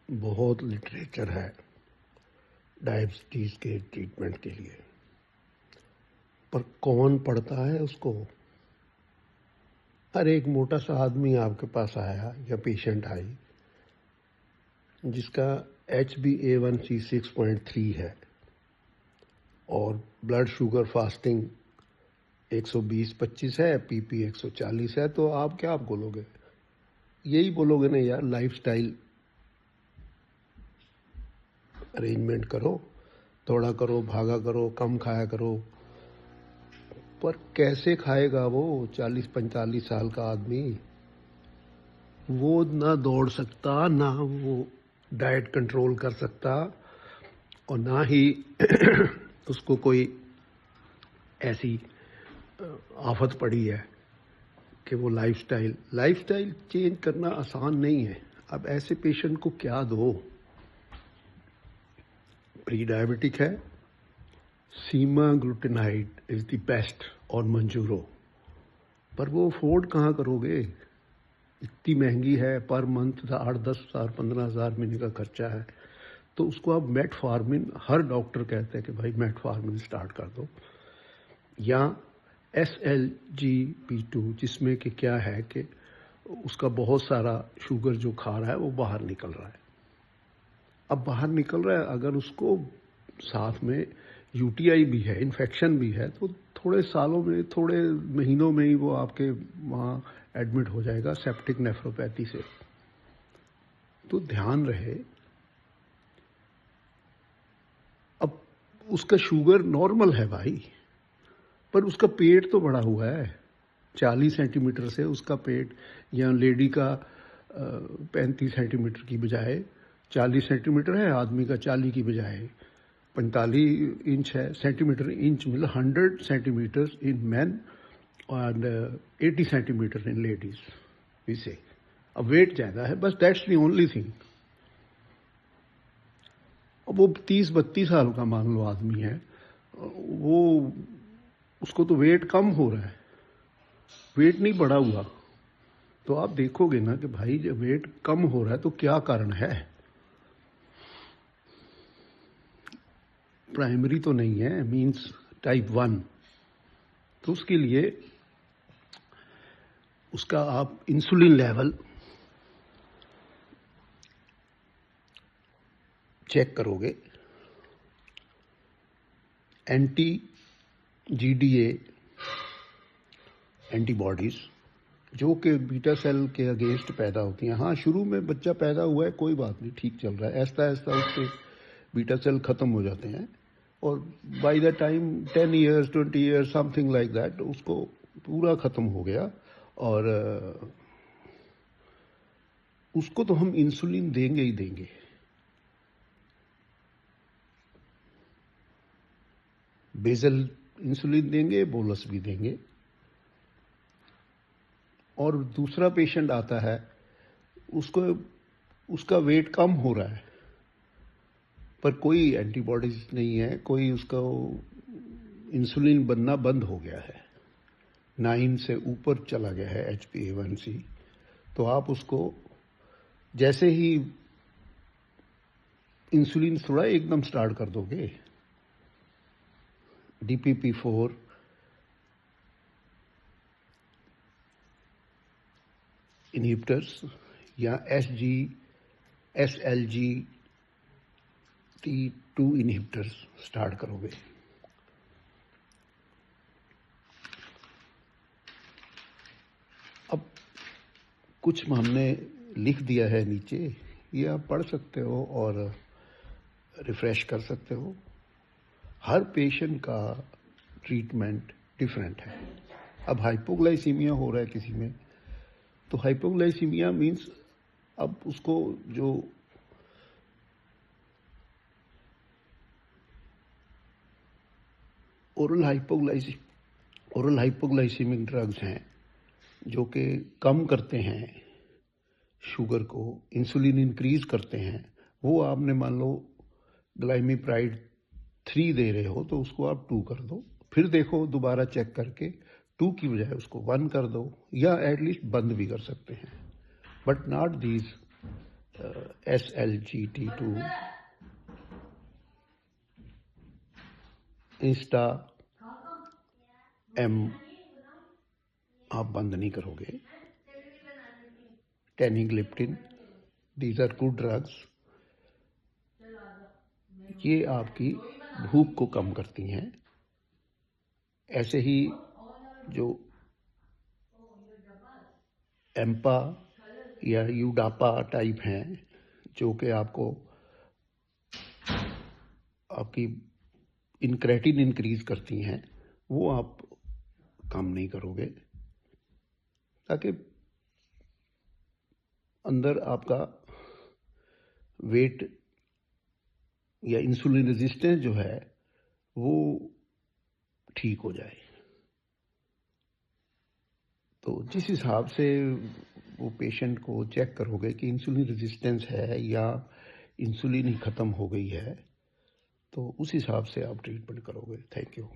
बहुत लिटरेचर है डायबिटीज़ के ट्रीटमेंट के लिए, पर कौन पढ़ता है उसको? हर एक मोटा सा आदमी आपके पास आया या पेशेंट आई जिसका HbA1c 6.3 है और ब्लड शुगर फास्टिंग 120-25 है, PP 140 है, तो आप क्या बोलोगे? यही बोलोगे ना यार, लाइफस्टाइल अरेंजमेंट करो, थोड़ा करो, भागा करो, कम खाया करो। पर कैसे खाएगा वो 40-45 साल का आदमी? वो ना दौड़ सकता, ना वो डाइट कंट्रोल कर सकता, और ना ही उसको कोई ऐसी आफत पड़ी है कि वो लाइफस्टाइल चेंज करना आसान नहीं है। अब ऐसे पेशेंट को क्या दो? प्री डायबिटिक है, सीमाग्लूटिनाइड इज द बेस्ट और मंजूरो, पर वो अफोर्ड कहाँ करोगे? इतनी महंगी है, पर मंथ 8-10 हज़ार 15 हज़ार महीने का खर्चा है। तो उसको आप मेटफॉर्मिन, हर डॉक्टर कहते हैं कि भाई मेटफॉर्मिन स्टार्ट कर दो, या SGLT2, जिसमें कि क्या है कि उसका बहुत सारा शुगर जो खा रहा है वो बाहर निकल रहा है। अब बाहर निकल रहा है, अगर उसको साथ में UTI भी है, इन्फेक्शन भी है, तो थोड़े सालों में, थोड़े महीनों में ही वो आपके वहाँ एडमिट हो जाएगा सेप्टिक नेफ्रोपैथी से। तो ध्यान रहे, अब उसका शुगर नॉर्मल है भाई, पर उसका पेट तो बढ़ा हुआ है 40 सेंटीमीटर से उसका पेट, या लेडी का 35 सेंटीमीटर की बजाय 40 सेंटीमीटर है, आदमी का 40 की बजाय 45 इंच है। सेंटीमीटर इंच मतलब 100 सेंटीमीटर इन मैन और 80 सेंटीमीटर इन लेडीज इसे। अब वेट ज़्यादा है, बस दैट्स दी ओनली थिंग। अब वो 30-32 साल का मान लो आदमी है, वो उसको तो वेट कम हो रहा है, वेट नहीं बढ़ा हुआ। तो आप देखोगे ना कि भाई जब वेट कम हो रहा है तो क्या कारण है? प्राइमरी तो नहीं है, मींस टाइप 1। तो उसके लिए उसका आप इंसुलिन लेवल चेक करोगे, anti-GDA एंटीबॉडीज जो कि बीटा सेल के अगेंस्ट पैदा होती हैं। हाँ, शुरू में बच्चा पैदा हुआ है, कोई बात नहीं, ठीक चल रहा है, ऐसा उसके बीटा सेल खत्म हो जाते हैं, और by the time 10 years 20 years something like that उसको पूरा खत्म हो गया। और उसको तो हम इंसुलिन देंगे ही देंगे। बेसल इंसुलिन देंगे, बोलस भी देंगे। और दूसरा पेशेंट आता है, उसका वेट कम हो रहा है, पर कोई एंटीबॉडीज नहीं है, कोई उसका इंसुलिन बनना बंद हो गया है, 9 से ऊपर चला गया है HbA1c। तो आप उसको जैसे ही इंसुलिन थोड़ा एकदम स्टार्ट कर दोगे, DPP4 इनहिबिटर्स या SGLT2 इनहिबिटर्स स्टार्ट करोगे। अब कुछ हमने लिख दिया है नीचे, ये आप पढ़ सकते हो और रिफ्रेश कर सकते हो। हर पेशेंट का ट्रीटमेंट डिफरेंट है। अब हाइपोग्लाइसीमिया हो रहा है किसी में, तो हाइपोग्लाइसीमिया मीन्स अब उसको जो ओरल हाइपोग्लाइसीमिक ड्रग्स हैं जो कि कम करते हैं शुगर को, इंसुलिन इंक्रीज करते हैं, वो आपने मान लो ग्लाइमिप्राइड 3 दे रहे हो तो उसको आप 2 कर दो, फिर देखो दोबारा चेक करके 2 की बजाय उसको 1 कर दो, या एटलीस्ट बंद भी कर सकते हैं, but not these SLGT2, Insta M आप बंद नहीं करोगे। टेनिग्लिप्टिन, दीज आर गुड ड्रग्स। ये आपकी भूख को कम करती हैं। ऐसे ही जो एम्पा या यूडापा टाइप हैं, जो कि आपको आपकी इनक्रेटिन इंक्रीज करती हैं, वो आप काम नहीं करोगे, ताकि अंदर आपका वेट या इंसुलिन रेजिस्टेंस जो है वो ठीक हो जाए। तो जिस हिसाब से वो पेशेंट को चेक करोगे कि इंसुलिन रेजिस्टेंस है या इंसुलिन ही ख़त्म हो गई है, तो उस हिसाब से आप ट्रीटमेंट करोगे। Thank you.